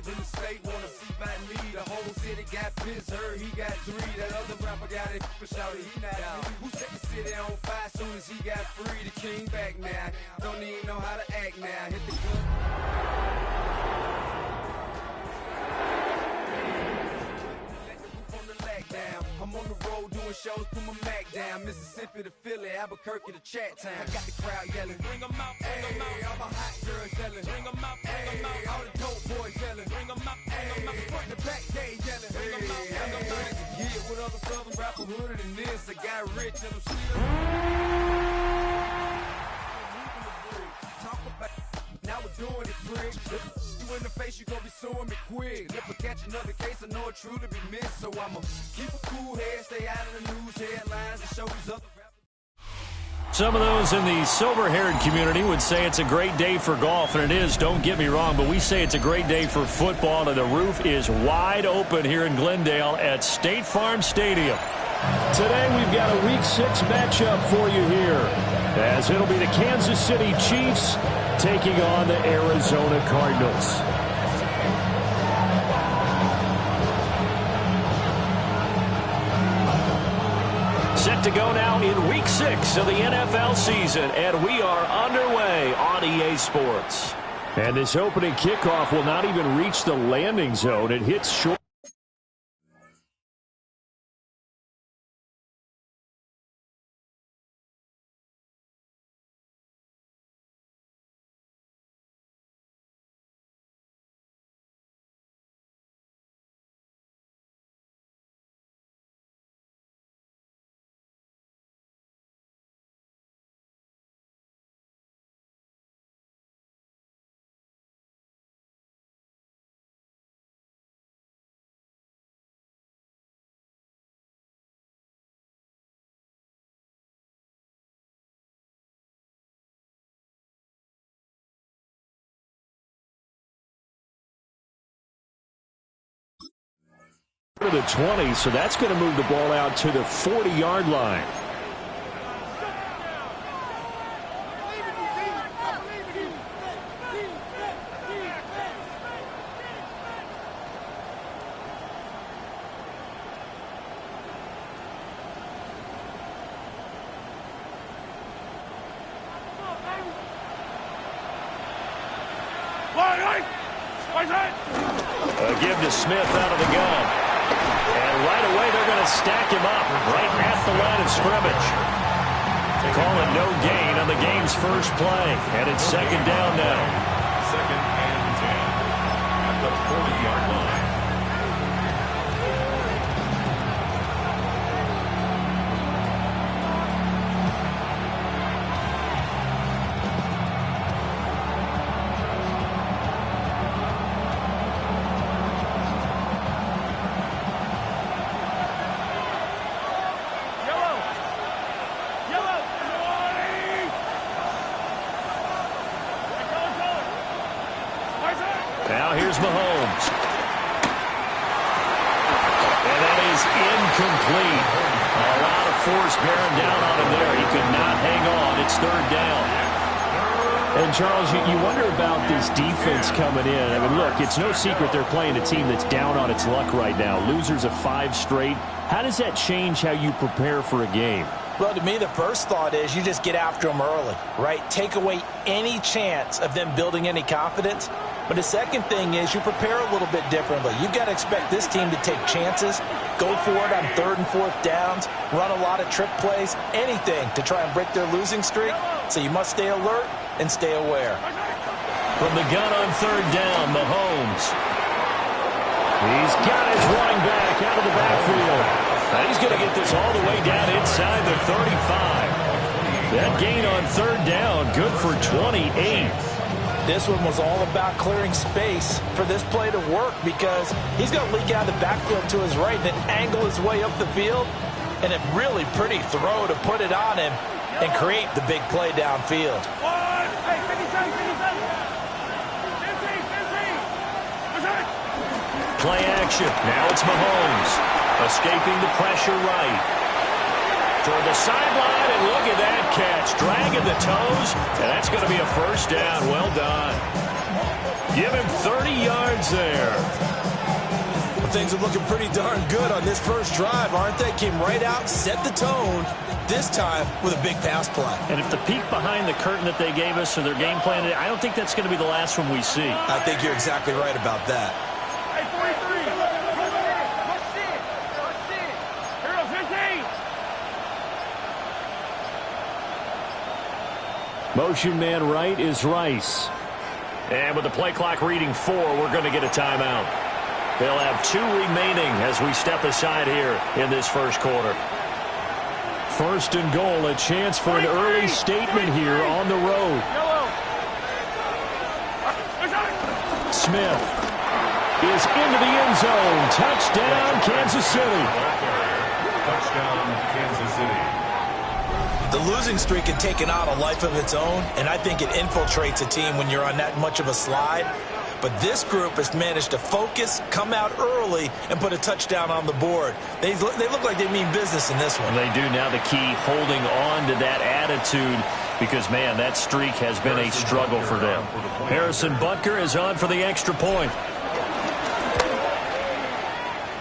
live in the state, wanna see by me. The whole city got pissed, heard he got 3. That other rapper got it, but shouted he not out. Who set the city on fire soon as he got free? The king back now, don't even know how to act now. Hit the gun. I'm on the road doing shows, put my Mac down. Mississippi to Philly, Albuquerque to Chat Town. I got the crowd yelling, bring them out, bring them out. All my hot girls yelling, bring them out, bring them out. All the dope boys yelling, bring them out, bring them out. Front to back, they yelling, bring them out, bring them out. Yeah, with other southern rapper hooded than this, I got rich and I'm still talk about. Now we're doing it, prick. You in the face, you gon' be suing me quick. If I catch another case, I know it truly be missed. So I'ma keep a cool head, stay out of the news headlines, and show these other rappers. Some of those in the silver-haired community would say it's a great day for golf, and it is, don't get me wrong, but we say it's a great day for football, and the roof is wide open here in Glendale at State Farm Stadium. Today we've got a Week 6 matchup for you here, as it'll be the Kansas City Chiefs taking on the Arizona Cardinals. Set to go now in Week 6 of the NFL season, and we are underway on EA Sports. And this opening kickoff will not even reach the landing zone. It hits short. To the 20, so that's going to move the ball out to the 40-yard line. A give to Smith out of the gun. And right away, they're going to stack him up right at the line of scrimmage. Call it no gain on the game's first play. And it's second down now. Second and 10 at the 40-yard line. Now here's Mahomes. And that is incomplete. A lot of force bearing down on him there. He could not hang on. It's third down. And, Charles, you wonder about this defense coming in. I mean, look, it's no secret they're playing a team that's down on its luck right now. Losers of 5 straight. How does that change how you prepare for a game? Well, to me, the first thought is you just get after them early, right? Take away any chance of them building any confidence. But the second thing is you prepare a little bit differently. You've got to expect this team to take chances, go for it on 3rd and 4th downs, run a lot of trick plays, anything to try and break their losing streak. So you must stay alert and stay aware. From the gun on 3rd down, Mahomes. He's got his running back out of the backfield. And he's going to get this all the way down inside the 35. That gain on 3rd down, good for 28. This one was all about clearing space for this play to work because he's going to leak out of the backfield to his right and then angle his way up the field. And a really pretty throw to put it on him and create the big play downfield. Play action. Now it's Mahomes. Escaping the pressure right. Toward the sideline, and look at that catch. Dragging the toes, and that's going to be a first down. Well done. Give him 30 yards there. Well, things are looking pretty darn good on this first drive, aren't they? Came right out, set the tone, this time with a big pass play. And if the peek behind the curtain that they gave us or their game plan, I don't think that's going to be the last one we see. I think you're exactly right about that. Motion man right is Rice. And with the play clock reading 4, we're going to get a timeout. They'll have 2 remaining as we step aside here in this first quarter. First and goal, a chance for an early statement here on the road. Smith is into the end zone. Touchdown, Kansas City. Touchdown, Kansas City. The losing streak had taken on a life of its own, and I think it infiltrates a team when you're on that much of a slide. But this group has managed to focus, come out early, and put a touchdown on the board. They look like they mean business in this one. They do. Now the key, holding on to that attitude, because, man, that streak has been a struggle for them. Harrison Butker is on for the extra point.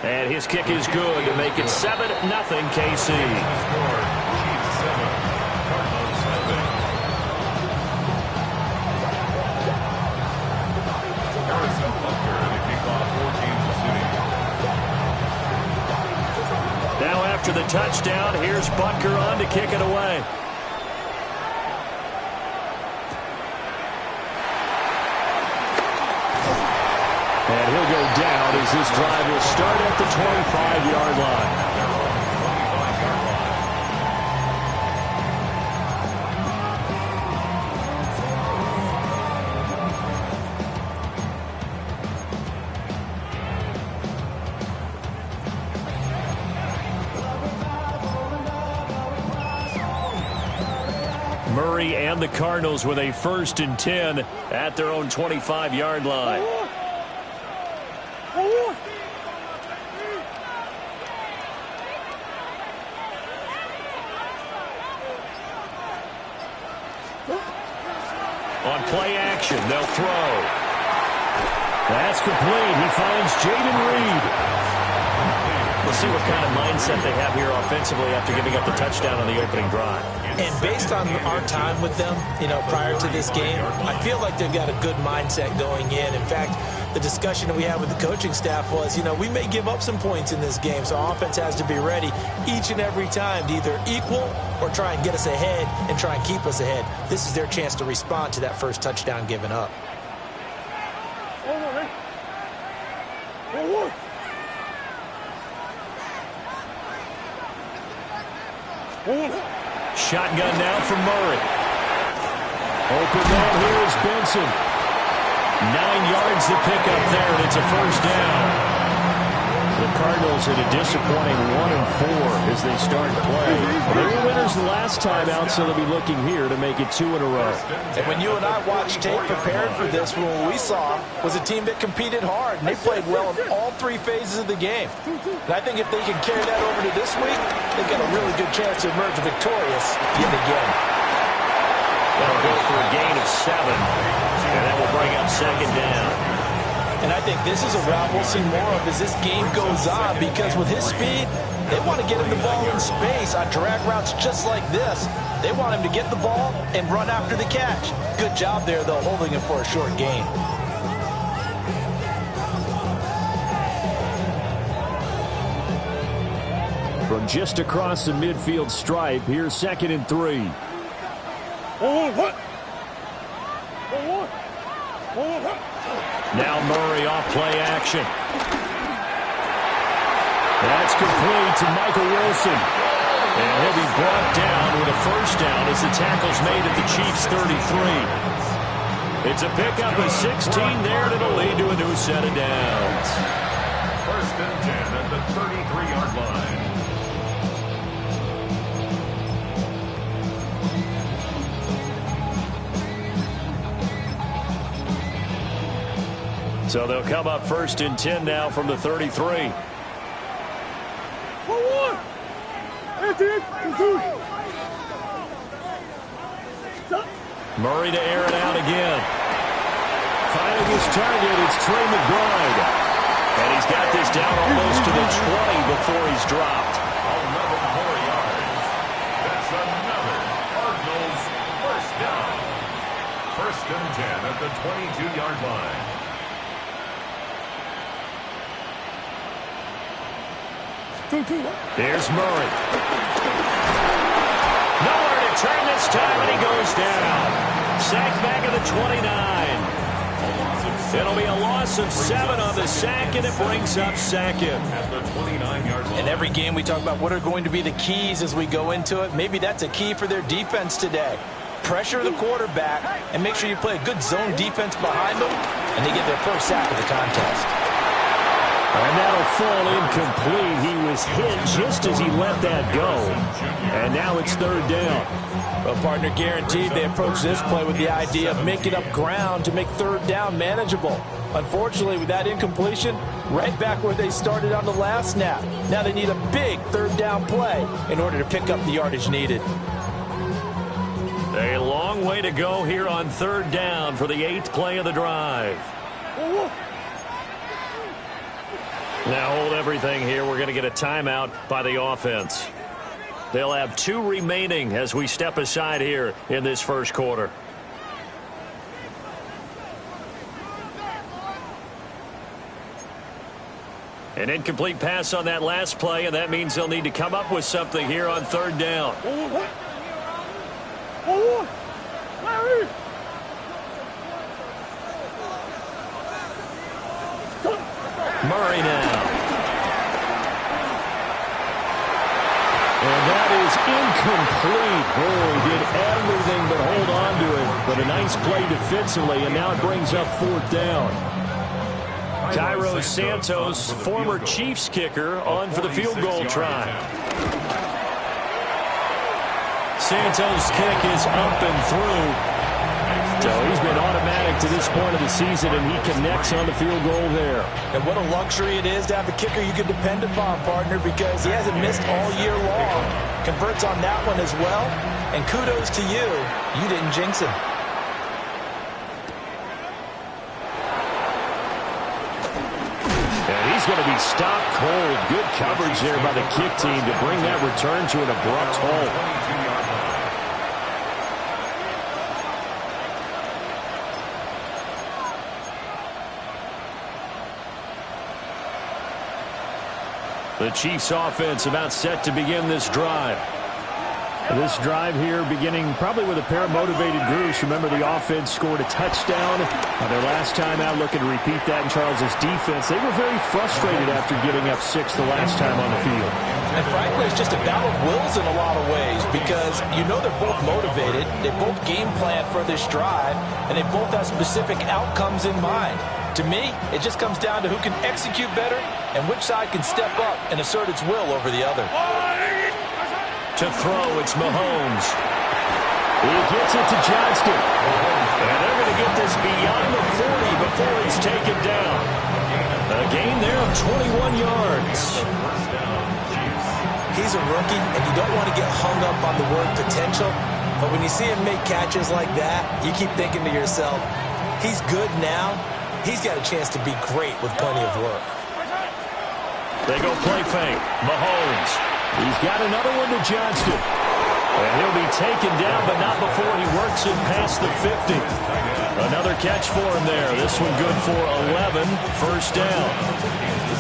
And his kick is good to make it 7-0 KC. Now after the touchdown, here's Butker on to kick it away. And he'll go down as this drive will start at the 25-yard line. Murray and the Cardinals with a 1st and 10 at their own 25-yard line. On play action, they'll throw. That's complete. He finds Jaden Reed. We'll see what kind of mindset they have here offensively after giving up the touchdown on the opening drive. And based on our time with them, prior to this game, I feel like they've got a good mindset going in. In fact, the discussion that we had with the coaching staff was, we may give up some points in this game, so our offense has to be ready each and every time to either equal or try and get us ahead and try and keep us ahead. This is their chance to respond to that first touchdown given up. Shotgun now from Murray. Open man here is Benson. 9 yards to pick up there, and it's a first down. The Cardinals at a disappointing 1-4 as they start play. They were winners the last time out, so they'll be looking here to make it 2 in a row. And when you and I watched tape prepared for this, what we saw was a team that competed hard, and they played well in all 3 phases of the game. And I think if they can carry that over to this week, they've got a really good chance to emerge victorious yet again. They'll go for a gain of 7, and that will bring up 2nd down. And I think this is a route we'll see more of as this game goes on, because with his speed, they want to get him the ball in space on drag routes just like this. They want him to get the ball and run after the catch. Good job there, though, holding him for a short gain. From just across the midfield stripe, here's 2nd and 3. Now Murray off play action. That's complete to Michael Wilson. And he'll be brought down with a first down as the tackle's made at the Chiefs' 33. It's a pickup of 16 there that'll lead to a new set of downs. 1st and 10 at the 33-yard line. So they'll come up 1st and 10 now from the 33. Murray to air it out again. finding his target. It's Trey McBride. And he's got this down almost to the 20 before he's dropped. 11 more yards. That's another Cardinals first down. 1st and 10 at the 22-yard line. Here's Murray. Nowhere to turn this time, and he goes down. Sack back at the 29. It'll be a loss of 7 on the sack, and it brings up second. At the 29-yard line. In every game, we talk about what are going to be the keys as we go into it. Maybe that's a key for their defense today. Pressure the quarterback and make sure you play a good zone defense behind them, and they get their first sack of the contest. And that'll fall incomplete. He was hit just as he let that go. And now it's 3rd down. Well, partner, guaranteed they approach this play with the idea of making up ground to make 3rd down manageable. Unfortunately, with that incompletion, right back where they started on the last snap. Now they need a big 3rd down play in order to pick up the yardage needed. A long way to go here on 3rd down for the 8th play of the drive. Now hold everything here. We're going to get a timeout by the offense. They'll have 2 remaining as we step aside here in this first quarter. An incomplete pass on that last play, and that means they'll need to come up with something here on 3rd down. Murray now. And that is incomplete. Oh, he did everything but hold on to it. But a nice play defensively, and now it brings up 4th down. Cairo Santos, former Chiefs kicker, on for the field goal try. Santos' kick is up and through. So he's been automatic to this point of the season, and he connects on the field goal there. And what a luxury it is to have a kicker you can depend upon, partner, because he hasn't missed all year long. Converts on that one as well. And kudos to you. You didn't jinx him. And he's going to be stopped cold. Good coverage there by the kick team to bring that return to an abrupt halt. 22-yard line. The Chiefs offense about set to begin this drive. This drive here beginning probably with a pair of motivated groups. Remember, the offense scored a touchdown their last time out, looking to repeat that in Charles's defense. They were very frustrated after giving up 6 the last time on the field. And frankly, it's just a battle of wills in a lot of ways because you know they're both motivated. They both game plan for this drive, and they both have specific outcomes in mind. To me, it just comes down to who can execute better and which side can step up and assert its will over the other. To throw, it's Mahomes. He gets it to Johnston. And they're going to get this beyond the 40 before he's taken down. A gain there of 21 yards. He's a rookie, and you don't want to get hung up on the word potential. But when you see him make catches like that, you keep thinking to yourself, he's good now. He's got a chance to be great with plenty of work. They go play fake. Mahomes. He's got another one to Johnston. And he'll be taken down, but not before he works it past the 50. Another catch for him there. This one good for 11. First down.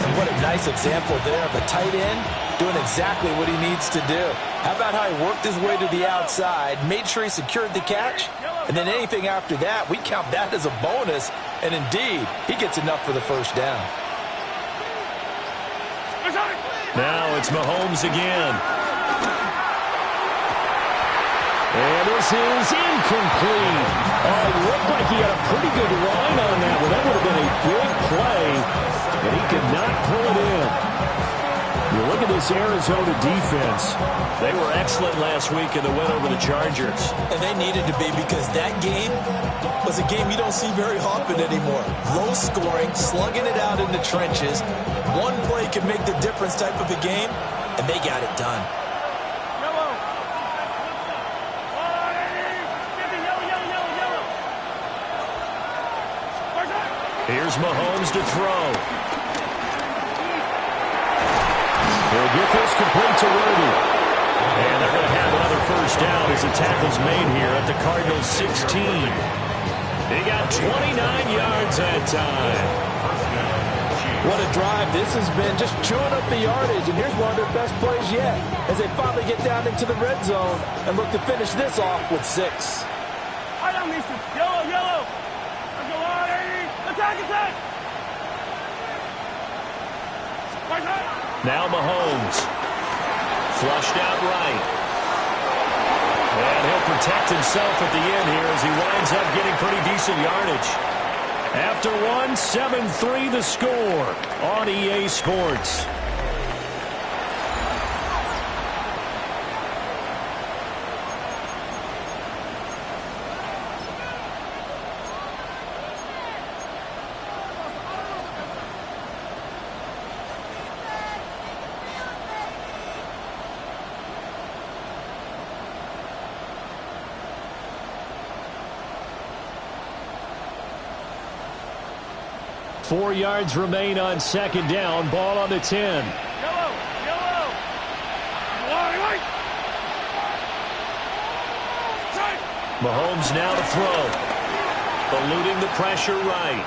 And what a nice example there of a tight end doing exactly what he needs to do. How about how he worked his way to the outside, made sure he secured the catch, and then anything after that, we count that as a bonus. And indeed, he gets enough for the first down. Now it's Mahomes again. And this is incomplete. Oh, it looked like he had a pretty good line on that one. That would have been a big play, and he could not pull it in. You look at this Arizona defense. They were excellent last week in the win over the Chargers. And they needed to be because that game was a game you don't see very often anymore. Low scoring, slugging it out in the trenches. One play can make the difference type of a game, and they got it done. Here's Mahomes to throw. He'll get this complete to Worthy. And they're going to have another first down as the tackle's made here at the Cardinals' 16. He got 29 yards that time. What a drive this has been, just chewing up the yardage. And here's one of their best plays yet as they finally get down into the red zone and look to finish this off with 6. Yellow, yellow. Let's go on, attack, attack. Now Mahomes. Flushed out right. And he'll protect himself at the end here as he winds up getting pretty decent yardage. After one, 7-3 the score on EA Sports. Four yards remain on second down. Ball on the 10. Yellow, yellow. White. Mahomes now to throw. Eluding the pressure right.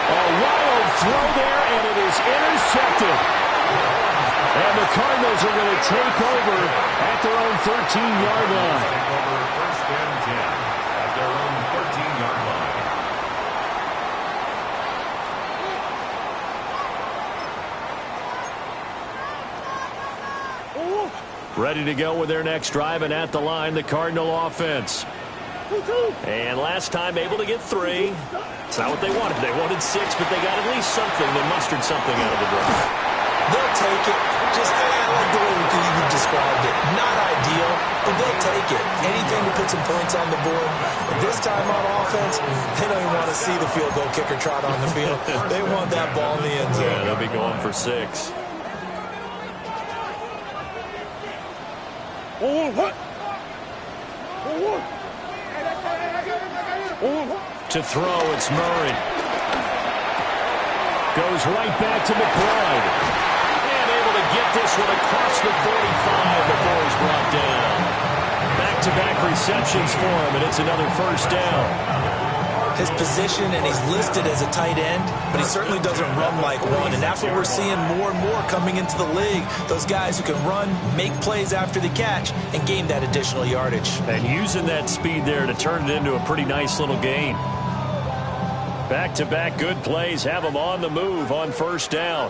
A wild throw there, and it is intercepted. And the Cardinals are going to take over at their own 13-yard line. Take over first and 10 at their own 13-yard line. Ready to go with their next drive, and at the line, the Cardinal offense. And last time able to get 3. It's not what they wanted. They wanted 6, but they got at least something. They mustered something out of the drive. They'll take it. Just, I like the way you described it. Not ideal, but they'll take it. Anything to put some points on the board. But this time on offense, they don't even want to see the field goal kicker trot on the field. They want that ball in the end zone. Yeah, they'll be going for 6. To throw, it's Murray. Goes right back to McBride. And able to get this one across the 45 before he's brought down. Back-to-back receptions for him, and it's another first down. His position, and he's listed as a tight end, but he certainly doesn't run like one, and that's what we're seeing more and more coming into the league. Those guys who can run, make plays after the catch, and gain that additional yardage. And using that speed there to turn it into a pretty nice little gain. Back-to-back good plays have him on the move on first down.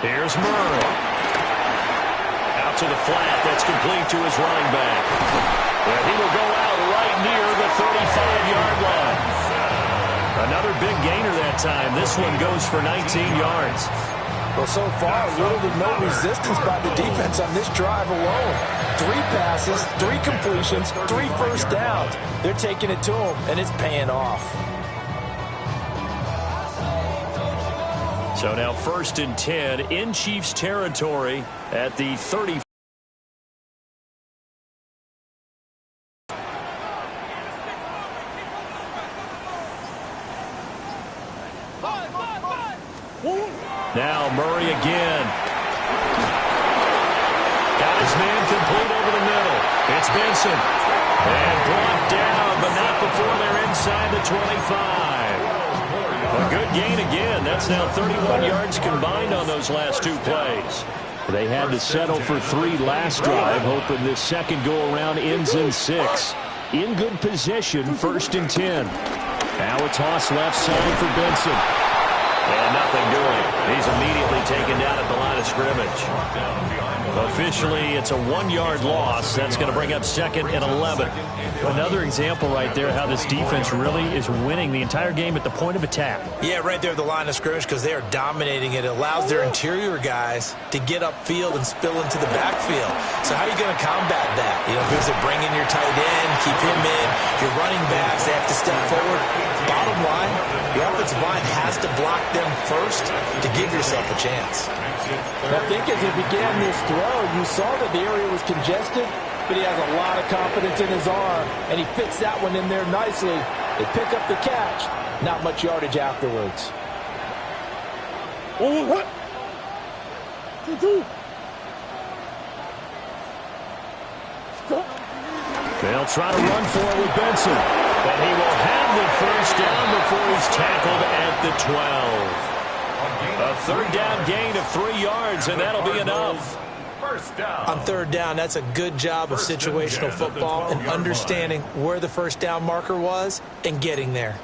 Here's Murray. Out to the flat. That's complete to his running back. And he will go out right near the 35-yard line. Another big gainer that time. This one goes for 19 yards. Well, so far, little to no resistance by the defense on this drive alone. 3 passes, 3 completions, 3 first downs. They're taking it to him, and it's paying off. So now 1st and 10 in Chiefs territory at the 30. Now Murray again. Got his man complete over the middle. It's Benson. And brought down, but not before they're inside the 25. A good gain again. That's now 31 yards combined on those last 2 plays. They had to settle for 3 last drive, hoping this second go-around ends in 6. In good position, 1st and 10. Now a toss left side for Benson. And nothing doing. He's immediately taken down at the line of scrimmage. Officially, it's a 1-yard loss. That's going to bring up 2nd and 11. Another example right there how this defense really is winning the entire game at the point of attack. Yeah, right there at the line of scrimmage because they are dominating it. It allows their interior guys to get upfield and spill into the backfield. So how are you going to combat that? You know, because they bring in your tight end, keep him in, your running backs, they have to step forward. Bottom line, the offensive line has to block them first to give yourself a chance. I think as he began this throw, you saw that the area was congested. but he has a lot of confidence in his arm, and he fits that one in there nicely. They pick up the catch. Not much yardage afterwards. What? They'll try to run for it with Benson. And he will have the first down before he's tackled at the 12. A third down gain of 3 yards, and that'll be enough. First down. On third down, that's a good job of situational football and understanding where the first down marker was and getting there.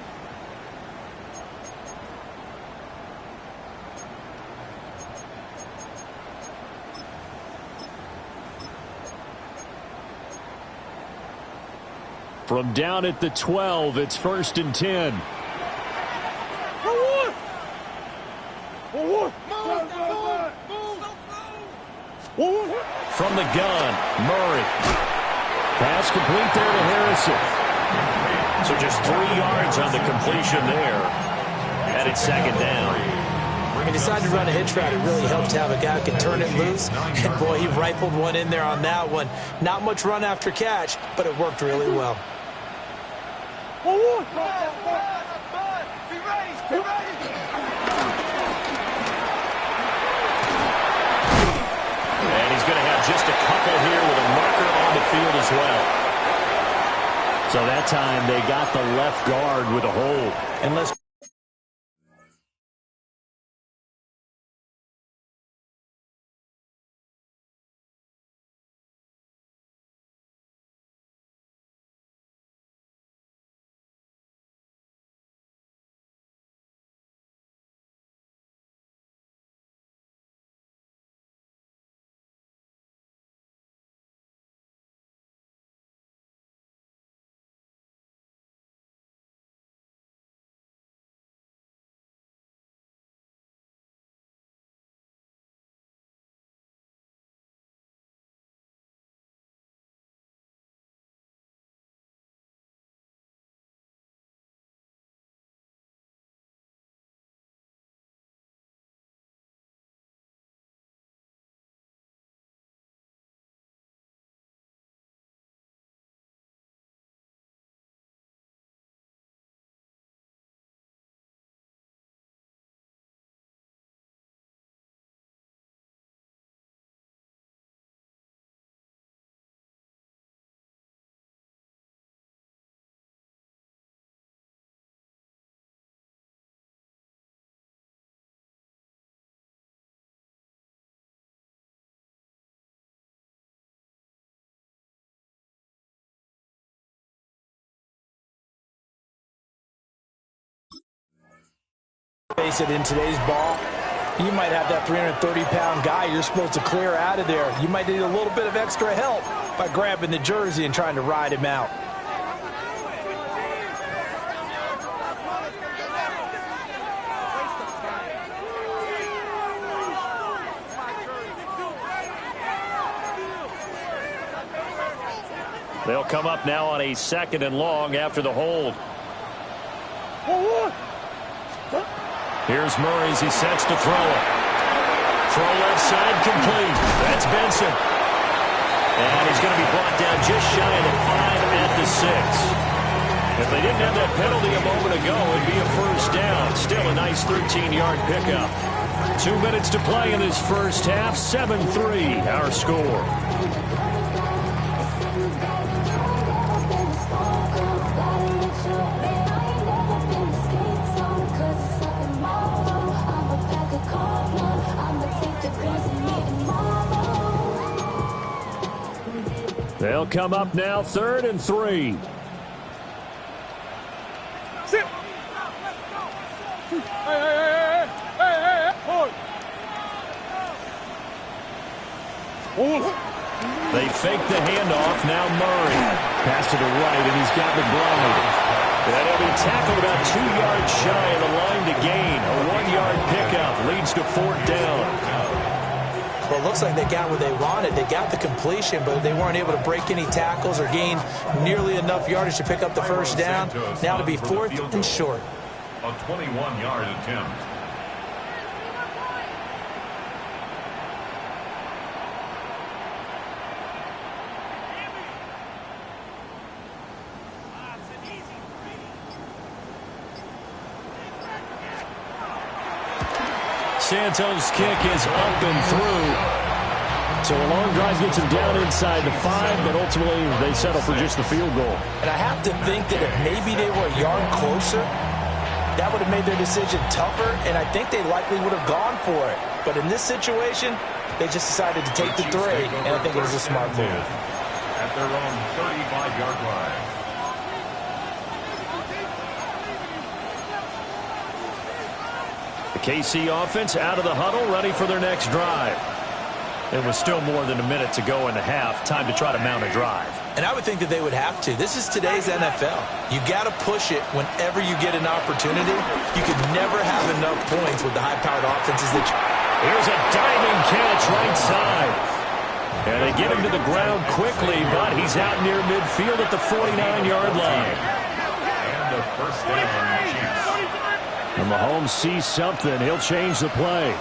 From down at the 12, it's 1st and 10. From the gun, Murray. Pass complete there to Harrison. So just 3 yards on the completion there. And it's 2nd down. He decided to run a hitch route. It really helps to have a guy who can turn it loose. And, boy, he rifled one in there on that one. Not much run after catch, but it worked really well. And he's going to have just a couple here with a marker on the field as well. So that time they got the left guard with a hold. And let's face it, in today's ball, you might have that 330-pound guy you're supposed to clear out of there. You might need a little bit of extra help by grabbing the jersey and trying to ride him out. They'll come up now on a 2nd and long after the hold. Here's Murray as he sets to throw it. Throw left side complete. That's Benson. And he's going to be brought down just shy of the 5 at the 6. If they didn't have that penalty a moment ago, it'd be a first down. Still a nice 13-yard pickup. 2 minutes to play in this first half. 7-3 our score. They'll come up now 3rd and 3. Sit. They fake the handoff. Now Murray. Pass to the right, and he's got McBride. And he'll be tackled about 2 yards shy of the line to gain. A 1-yard pickup leads to 4th down. Well, it looks like they got what they wanted. They got the completion, but they weren't able to break any tackles or gain nearly enough yardage to pick up the first down. Now to be 4th and short. A 21-yard attempt. Santos' kick is up and through. So a long drive gets them down inside the 5, but ultimately they settle for just the field goal. And I have to think that if maybe they were a yard closer, that would have made their decision tougher, and I think they likely would have gone for it. But in this situation, they just decided to take the 3, and I think it was a smart move. At their own 35-yard line. The KC offense out of the huddle, ready for their next drive. It was still more than a minute to go in the half. Time to try to mount a drive. And I would think that they would have to. This is today's NFL. You got to push it whenever you get an opportunity. You can never have enough points with the high-powered offenses that you... Here's a diving catch right side. And they get him to the ground quickly, but he's out near midfield at the 49-yard line. And a first down, Chiefs. And Mahomes sees something. He'll change the play.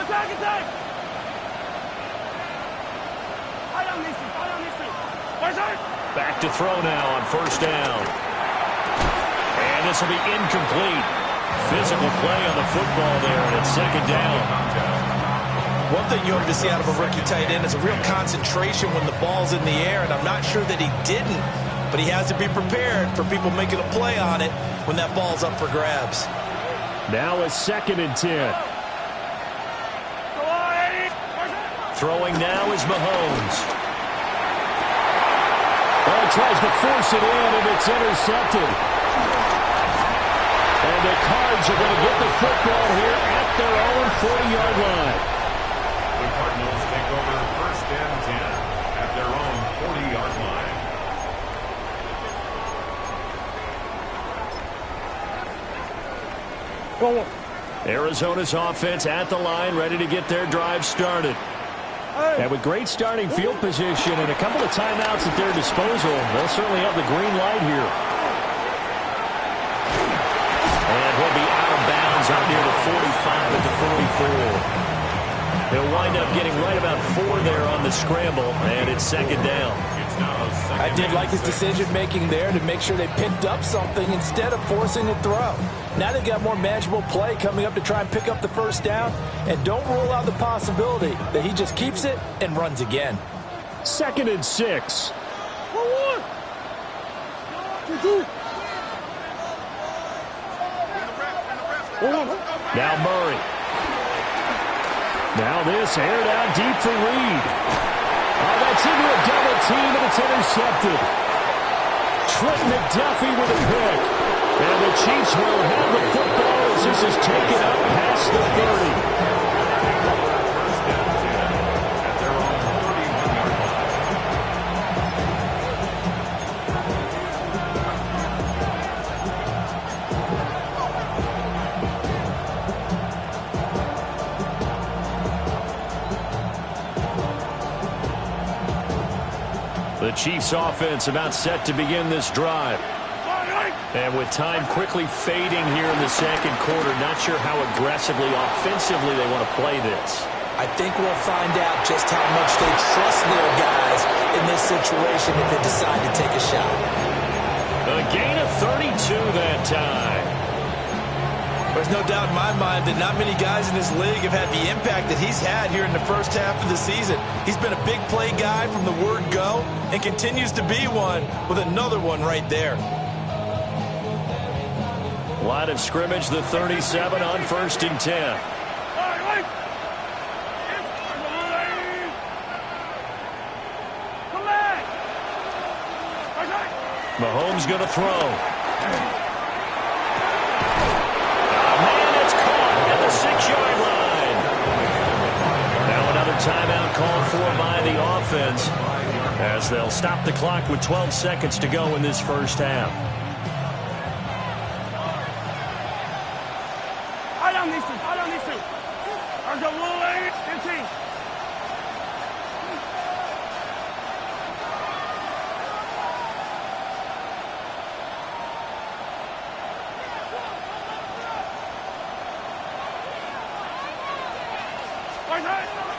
Attack, attack! Back to throw now on first down. And this will be incomplete. Physical play on the football there, and it's second down. One thing you hope to see out of a rookie tight end is a real concentration when the ball's in the air, and I'm not sure that he didn't, but he has to be prepared for people making a play on it when that ball's up for grabs. Now a 2nd and 10. Throwing now is Mahomes. Well, tries to force it in, and it's intercepted. And the Cards are going to get the football here at their own 40-yard line. The Cardinals take over first and 10 at their own 40-yard line. Arizona's offense at the line, ready to get their drive started. And with great starting field position and a couple of timeouts at their disposal, they'll certainly have the green light here. And he'll be out of bounds out near the 45 at the 44. He'll wind up getting right about 4 there on the scramble, and it's second down. I did like his decision-making there to make sure they picked up something instead of forcing a throw. Now they've got more manageable play coming up to try and pick up the first down, and don't rule out the possibility that he just keeps it and runs again. 2nd and 6. Now Murray. Now this aired out deep for Reed. Oh, that's into a double team, and it's intercepted. Trent McDuffie with a pick. And the Chiefs will have the football as this is taken up past the 30. At their own 31-yard line. The Chiefs offense about set to begin this drive. And with time quickly fading here in the second quarter, not sure how aggressively, offensively they want to play this. I think we'll find out just how much they trust their guys in this situation if they decide to take a shot. A gain of 32 that time. There's no doubt in my mind that not many guys in this league have had the impact that he's had here in the first half of the season. He's been a big play guy from the word go and continues to be one with another one right there. Line of scrimmage, the 37 on 1st and 10. Mahomes going to throw. Man, it's caught at the 6-yard line. Now another timeout called for by the offense as they'll stop the clock with 12 seconds to go in this first half.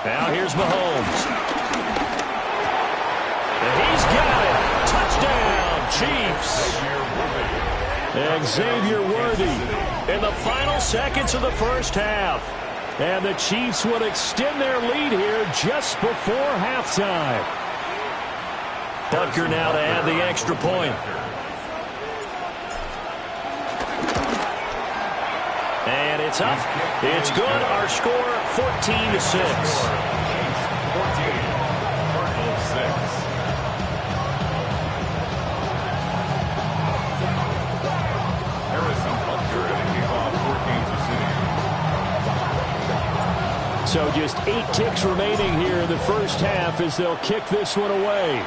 Now here's Mahomes. And he's got it. Touchdown, Chiefs. Xavier Worthy in the final seconds of the first half. And the Chiefs would extend their lead here just before halftime. Butker now to add the extra point. And it's up. It's good. Our score, 14-6. 14, Cardinals 6. Harrison Butker at a kickoff for Kansas City. So just 8 ticks remaining here in the first half as they'll kick this one away.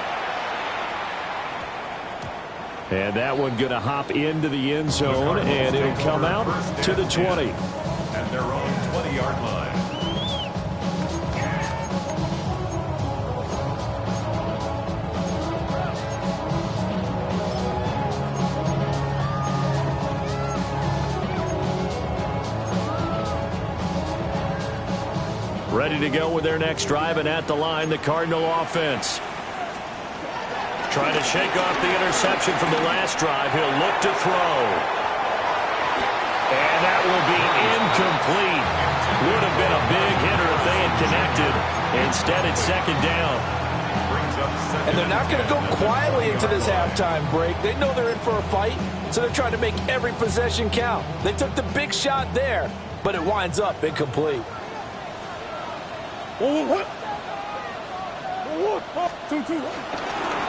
And that one going to hop into the end zone, and it'll come out to the 20. At their own 20-yard line. Ready to go with their next drive, and at the line, the Cardinal offense. Trying to shake off the interception from the last drive. He'll look to throw. And that will be incomplete. Would have been a big hitter if they had connected. Instead, it's second down. And they're not going to go quietly into this halftime break. They know they're in for a fight, so they're trying to make every possession count. They took the big shot there, but it winds up incomplete.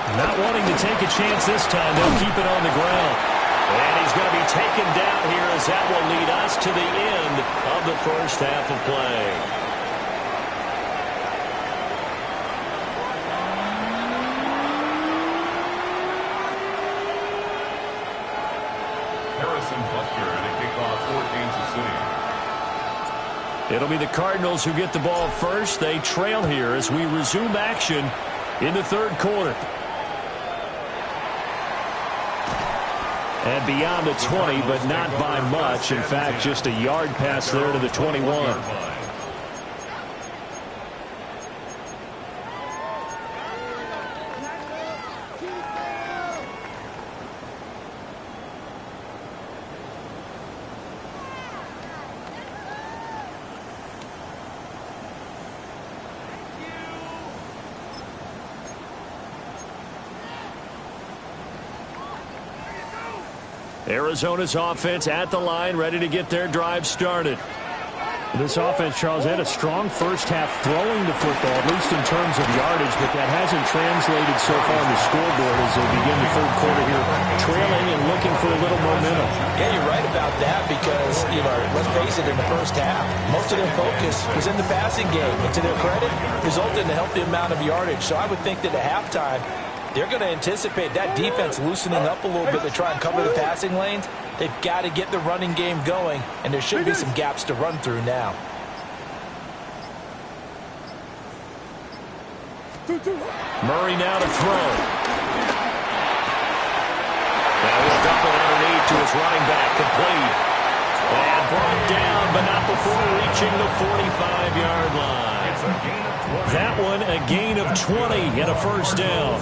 Not wanting to take a chance this time. They'll keep it on the ground. And he's going to be taken down here as that will lead us to the end of the first half of play. Harrison Butker at a kickoff for Kansas City. It'll be the Cardinals who get the ball first. They trail here as we resume action in the third quarter. And beyond the 20, but not by much. In fact, just a yard pass there to the 21. Arizona's offense at the line, ready to get their drive started. This offense, Charles, had a strong first half throwing the football, at least in terms of yardage, but that hasn't translated so far on the scoreboard as they begin the third quarter here, trailing and looking for a little momentum. Yeah, you're right about that because, let's face it, in the first half, most of their focus was in the passing game. And to their credit, resulted in a healthy amount of yardage. So I would think that at halftime, they're going to anticipate that defense loosening up a little bit to try and cover the passing lanes. They've got to get the running game going, and there should be some gaps to run through now. Murray now to throw. Now he'll dump it underneath to his running back, complete. And brought down, but not before reaching the 45-yard line. That one, a gain of 20 and a first down.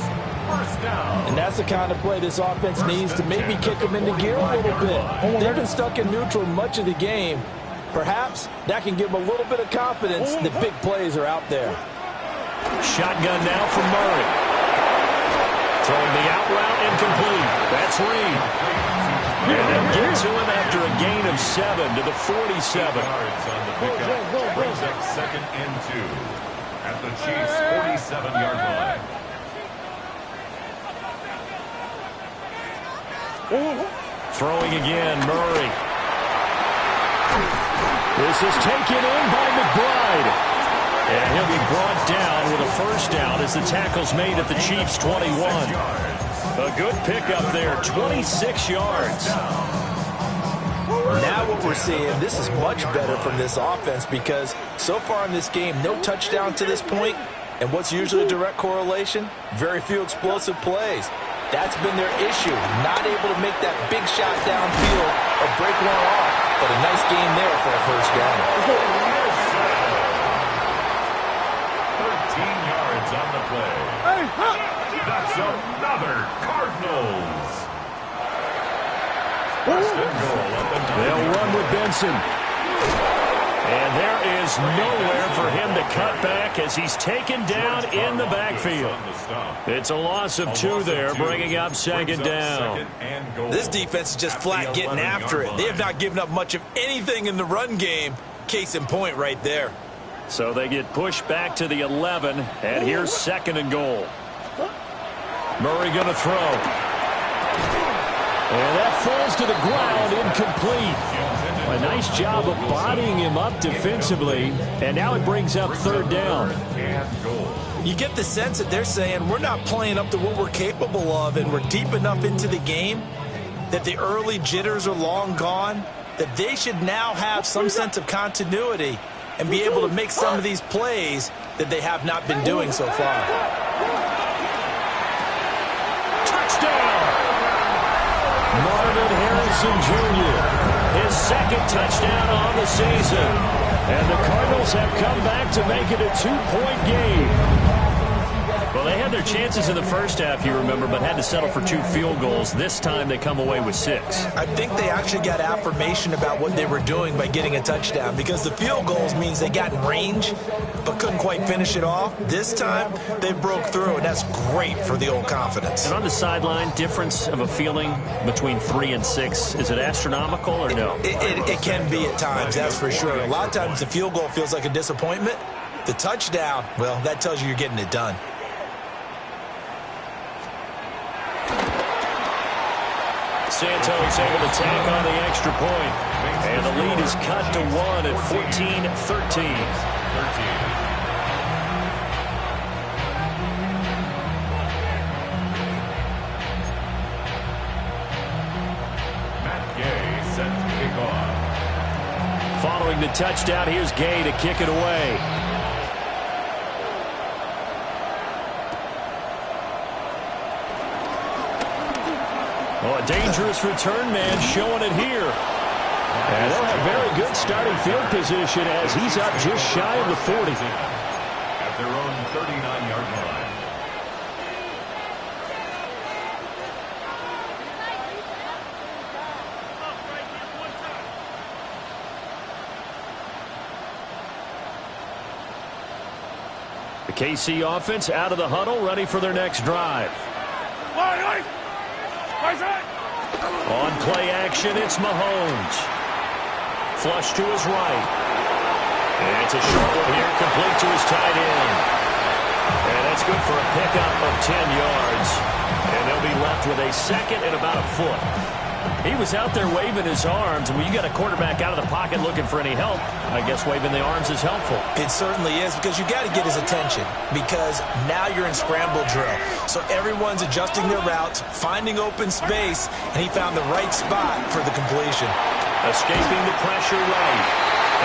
And that's the kind of play this offense needs to maybe kick them into gear a little bit. They've been stuck in neutral much of the game. Perhaps that can give them a little bit of confidence that big plays are out there. Shotgun now from Murray. Throwing the out route incomplete. That's Reed. And they'll get to him after a gain of 7 to the 47. Yards on the pickup brings up 2nd and 2 at the Chiefs' 47-yard line. Throwing again, Murray. This is taken in by McBride. And he'll be brought down with a first down as the tackle's made at the Chiefs' 21. A good pickup there, 26 yards. Now what we're seeing, this is much better from this offense because so far in this game, no touchdown to this point. And what's usually a direct correlation? Very few explosive plays. That's been their issue, not able to make that big shot downfield or break one off. But a nice gain there for a first down. 13 yards on the play. That's another Cardinals. They'll run with Benson. And there is nowhere for him to cut back as he's taken down in the backfield. It's a loss of 2 there, bringing up second down. This defense is just flat getting after it. They have not given up much of anything in the run game. Case in point right there. So they get pushed back to the 11, and here's second and goal. Murray going to throw. And that falls to the ground, incomplete. A nice job of bodying him up defensively, and now it brings up third down. You get the sense that they're saying we're not playing up to what we're capable of, and we're deep enough into the game that the early jitters are long gone, that they should now have some sense of continuity and be able to make some of these plays that they have not been doing so far. Touchdown! Marvin Harrison Jr., his second touchdown on the season. And the Cardinals have come back to make it a 2-point game. Well, they had their chances in the first half, you remember, but had to settle for 2 field goals. This time they come away with 6. I think they actually got affirmation about what they were doing by getting a touchdown, because the field goals means they got in range but couldn't quite finish it off. This time they broke through, and that's great for the old confidence. And on the sideline, difference of a feeling between 3 and 6, is it astronomical or no? It can be at times, that's for sure. A lot of times the field goal feels like a disappointment. The touchdown, well, that tells you you're getting it done. Santos able to tack on the extra point. And the lead is cut to 1 at 14-13. Matt Gay set to kick off. Following the touchdown, here's Gay to kick it away. Oh, a dangerous return man showing it here. And they'll have very good starting field position as he's up just shy of the 40. At their own 39-yard line. The KC offense out of the huddle, ready for their next drive. On play action, it's Mahomes. Flush to his right. And it's a short one here, complete to his tight end. And that's good for a pickup of 10 yards. And they'll be left with a second and about a foot. He was out there waving his arms, and when you got a quarterback out of the pocket looking for any help, I guess waving the arms is helpful. It certainly is, because you got to get his attention, because now you're in scramble drill. So everyone's adjusting their routes, finding open space, and he found the right spot for the completion. Escaping the pressure right.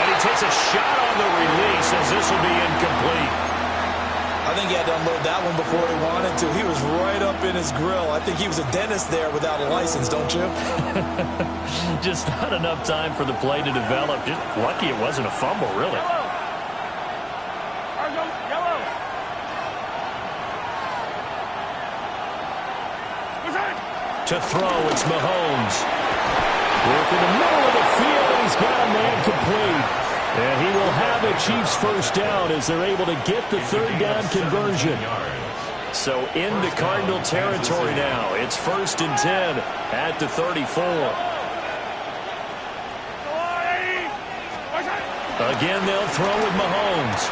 And he takes a shot on the release as this will be incomplete. I think he had to unload that one before he wanted to. He was right up in his grill. I think he was a dentist there without a license, don't you? Just not enough time for the play to develop. Just lucky it wasn't a fumble, really. To throw, it's Mahomes. Work in the middle of the field, and he's got a man complete. And he will have a Chiefs first down as they're able to get the third down conversion. So into Cardinal territory now. It's 1st and 10 at the 34. Again, they'll throw with Mahomes.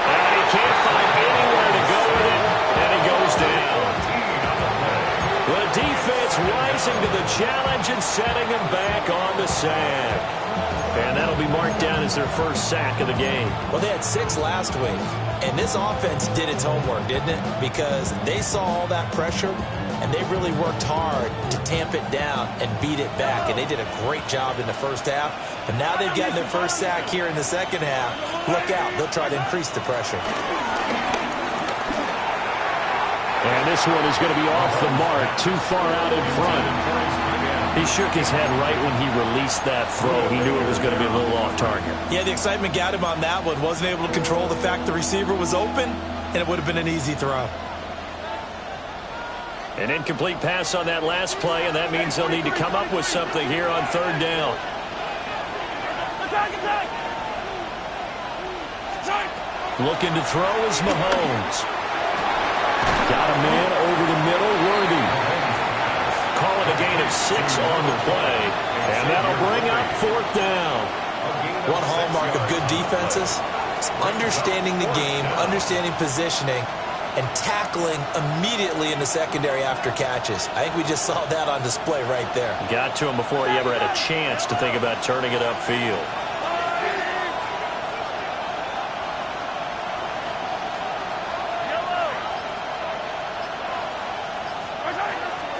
And he can't find anywhere to go with it, and he goes down. The defense rising to the challenge and setting him back on the sack. And that'll be marked down as their first sack of the game. Well, they had 6 last week, and this offense did its homework, didn't it? Because they saw all that pressure, and they really worked hard to tamp it down and beat it back. And they did a great job in the first half. And now they've gotten their first sack here in the second half. Look out. They'll try to increase the pressure. And this one is going to be off the mark, too far out in front. He shook his head right when he released that throw. He knew it was going to be a little off target. Yeah, the excitement got him on that one. Wasn't able to control the fact the receiver was open, and it would have been an easy throw. An incomplete pass on that last play, and that means they'll need to come up with something here on third down. Looking to throw is Mahomes. Got a man over the middle, Worthy. Calling a gain of 6 on the play, and that'll bring up fourth down. One hallmark of good defenses is understanding the game, understanding positioning, and tackling immediately in the secondary after catches. I think we just saw that on display right there. Got to him before he ever had a chance to think about turning it upfield.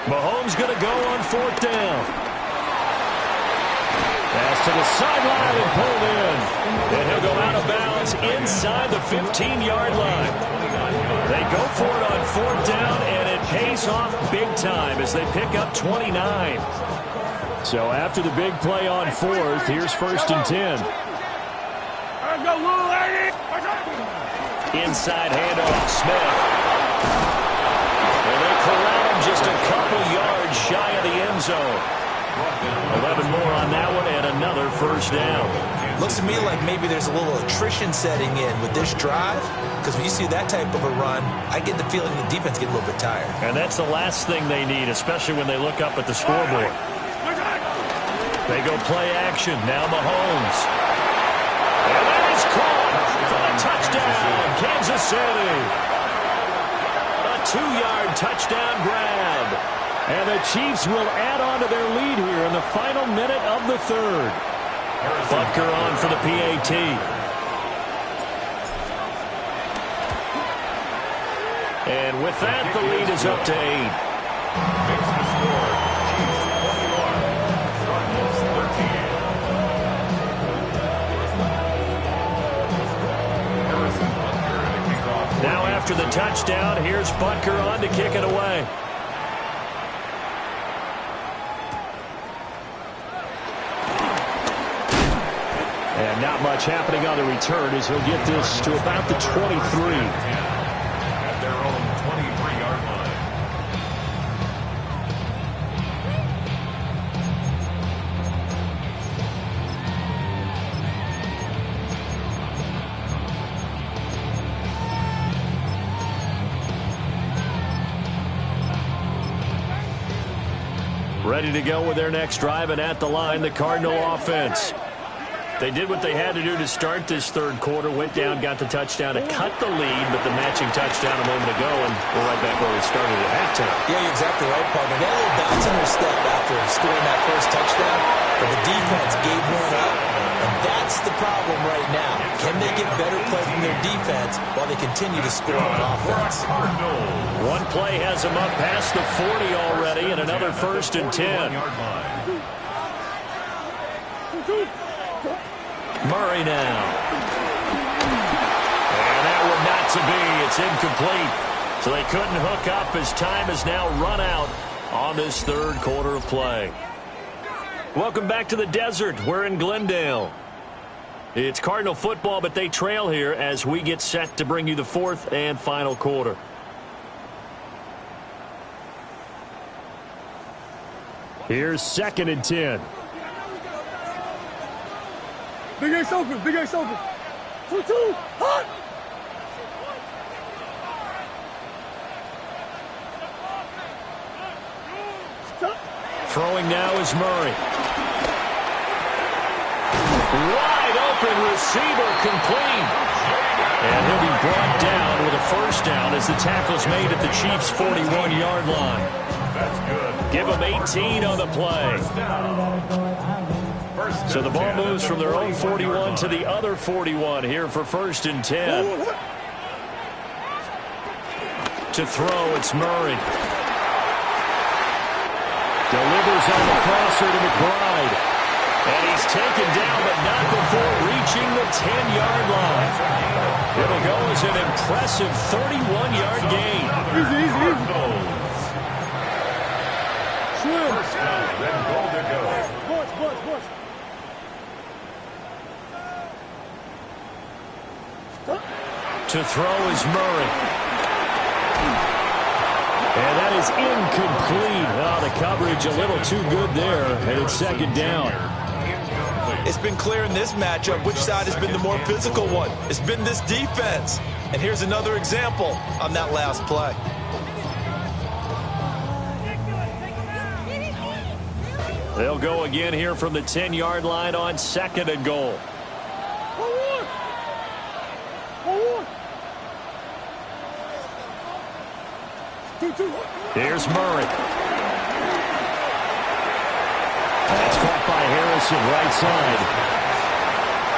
Mahomes going to go on fourth down. Pass to the sideline and pulled in. And he'll go out of bounds inside the 15-yard line. They go for it on fourth down, and it pays off big time as they pick up 29. So after the big play on fourth, here's first and 10. Inside handoff, Smith. And they corral him just a couple yards shy of the end zone. 11 more on that one and another first down. Looks to me like maybe there's a little attrition setting in with this drive, because when you see that type of a run, I get the feeling the defense gets a little bit tired. And that's the last thing they need, especially when they look up at the scoreboard. They go play action. Now Mahomes. And that is caught for a touchdown, Kansas City. A 2-yard touchdown grab. And the Chiefs will add on to their lead here in the final minute of the third. Butker on for the PAT. And with that, the lead is up to 8. Makes the score. Chiefs 21, Cardinals 13. Harrison Butker in the kickoff. Now after the touchdown, here's Butker on to kick it away. And not much happening on the return as he'll get this to about the 23. At their own 23-yard line. Ready to go with their next drive, and at the line, the Cardinal offense. They did what they had to do to start this third quarter, went down, got the touchdown to cut the lead, but the matching touchdown a moment ago, and we're right back where we started at halftime. Yeah, you're exactly right, partner. They had a little bounce in their step after scoring that first touchdown, but the defense gave one up, and that's the problem right now. Can they get better play from their defense while they continue to score on offense? One play has them up past the 40 already, and another first and 10. Murray now. And that one not to be. It's incomplete. So they couldn't hook up as time has now run out on this third quarter of play. Welcome back to the desert. We're in Glendale. It's Cardinal football, but they trail here as we get set to bring you the fourth and final quarter. Here's second and 10. Big Ace open, Big Ace open. 2-2, hot! Throwing now is Murray. Wide open receiver complete. And he'll be brought down with a first down as the tackle's made at the Chiefs' 41-yard line. That's good. Give them 18 on the play. So the ball moves from their own 41 to the other 41 here for first and 10. To throw, it's Murray. Delivers on the crosser to McBride. And he's taken down, but not before reaching the 10-yard line. It'll go as an impressive 31-yard gain. Easy. Swim. First down, then goal to go. Push. To throw is Murray. And that is incomplete. Oh, the coverage a little too good there, and it's second down. It's been clear in this matchup which side has been the more physical one. It's been this defense. And here's another example on that last play. They'll go again here from the 10-yard line on 2nd and goal. Here's Murray. That's caught by Harrison, right side.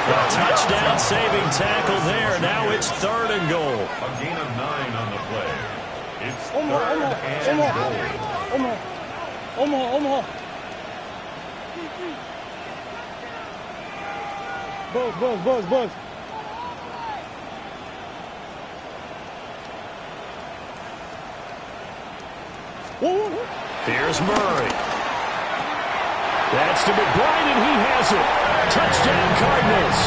A touchdown saving tackle there. Now it's 3rd and goal. A gain of 9 on the play. It's 3rd and goal. Omaha. Buzz. Here's Murray. That's to McBride, and he has it. Touchdown, Cardinals.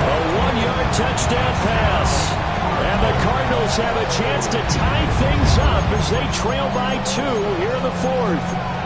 A 1-yard touchdown pass. And the Cardinals have a chance to tie things up as they trail by 2 here in the 4th.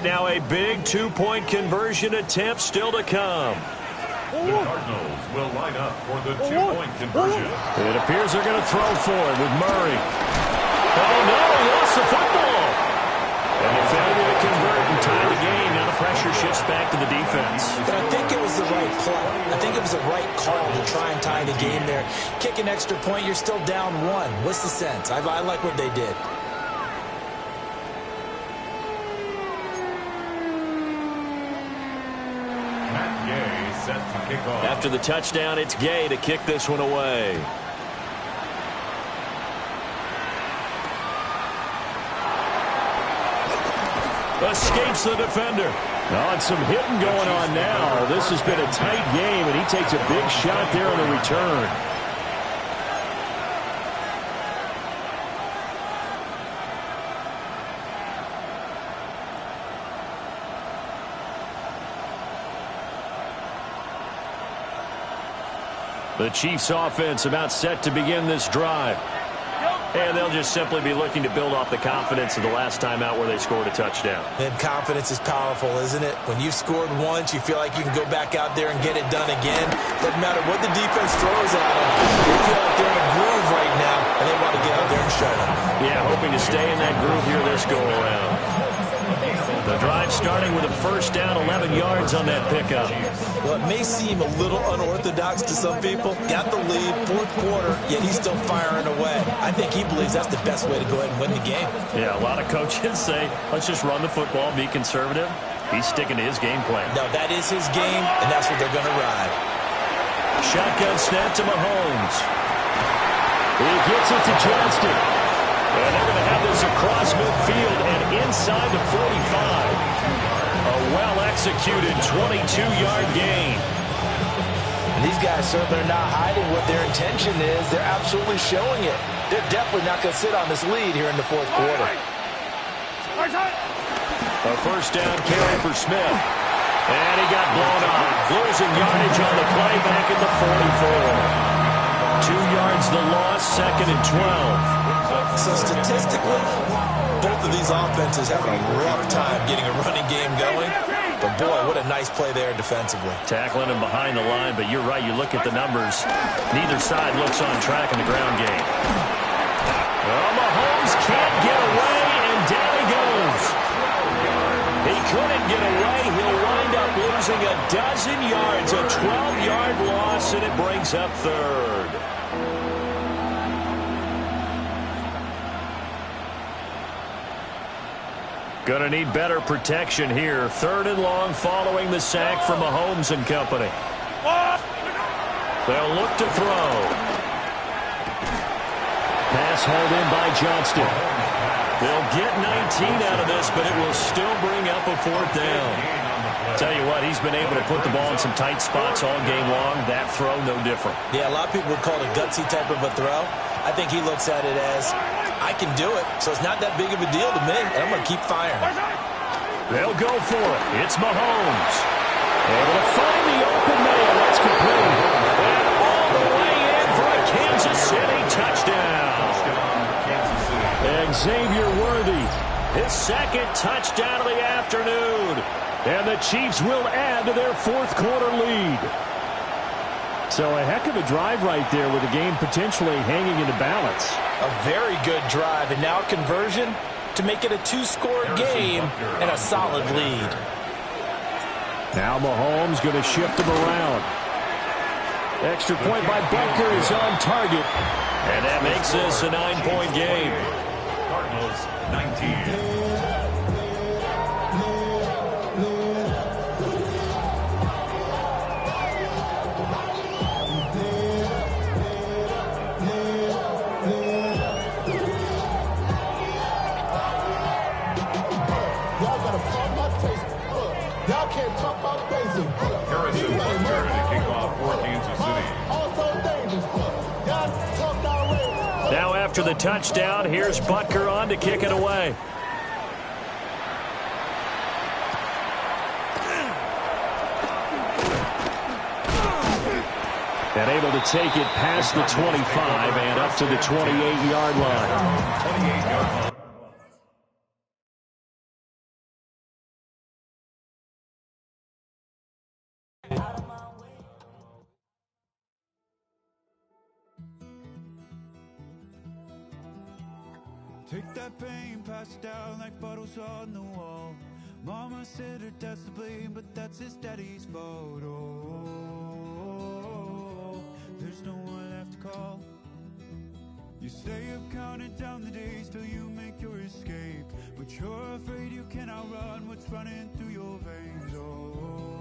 Now a big 2-point conversion attempt still to come. The Cardinals will line up for the 2-point conversion. It appears they're going to throw for it with Murray. Oh, no, he lost the football. And a failure to convert and tie the game. Now the pressure shifts back to the defense. But I think it was the right play. I think it was the right call to try and tie the game there. Kick an extra point, you're still down 1. What's the sense? I like what they did. Set to kick off. After the touchdown, it's Gay to kick this one away. Escapes the defender. Oh, and some hitting going on now. This has been a tight game, and he takes a big shot there on the return. The Chiefs offense about set to begin this drive. And they'll just simply be looking to build off the confidence of the last time out where they scored a touchdown. And confidence is powerful, isn't it? When you've scored once, you feel like you can go back out there and get it done again. Doesn't matter what the defense throws at them. They feel like they're in a groove right now, and they want to get out there and show them. Yeah, hoping to stay in that groove here this go-around. The drive starting with a first down, 11 yards on that pickup. Well, it may seem a little unorthodox to some people. Got the lead, 4th quarter, yet he's still firing away. I think he believes that's the best way to go ahead and win the game. Yeah, a lot of coaches say, let's just run the football, be conservative. He's sticking to his game plan. No, that is his game, and that's what they're going to ride. Shotgun snap to Mahomes. He gets it to Johnston. And they're going to have this across midfield and inside the 45. A well-executed 22-yard gain. And these guys certainly are not hiding what their intention is. They're absolutely showing it. They're definitely not going to sit on this lead here in the 4th quarter. A first down carry for Smith. And he got blown off. Losing yardage on the play back at the 44. 2 yards the loss, 2nd and 12. So statistically, both of these offenses have a rough time getting a running game going. But boy, what a nice play there defensively. Tackling him behind the line, but you're right, you look at the numbers. Neither side looks on track in the ground game. Well, Mahomes can't get away, and down he goes. He couldn't get away. He'll wind up losing a dozen yards, a 12-yard loss, and it brings up 3rd. Going to need better protection here. 3rd and long following the sack from Mahomes and company. They'll look to throw. Pass hauled in by Johnston. They'll get 19 out of this, but it will still bring up a 4th down. Tell you what, he's been able to put the ball in some tight spots all game long. That throw, no different. Yeah, a lot of people would call it a gutsy type of a throw. I think he looks at it as, I can do it, so it's not that big of a deal to me, and I'm going to keep firing. They'll go for it. It's Mahomes. Able to find the open man. That's complete. And all the way in for a Kansas City touchdown. Xavier Worthy, his second touchdown of the afternoon. And the Chiefs will add to their fourth quarter lead. So a heck of a drive right there with the game potentially hanging in the balance. A very good drive, and now conversion to make it a two-score game and a solid lead. Now Mahomes going to shift him around. Extra point by Butker is on target. And that makes this a 9-point game. Cardinals 19. Harrison Butker to kick off for Kansas City. Now after the touchdown, here's Butker on to kick it away. And able to take it past the 25 and up to the 28-yard line. 28-yard line. Take that pain, pass it down like bottles on the wall. Mama said her dad's to blame, but that's his daddy's fault. Oh, there's no one left to call. You stay up counting down the days till you make your escape, but you're afraid you cannot run what's running through your veins. Oh,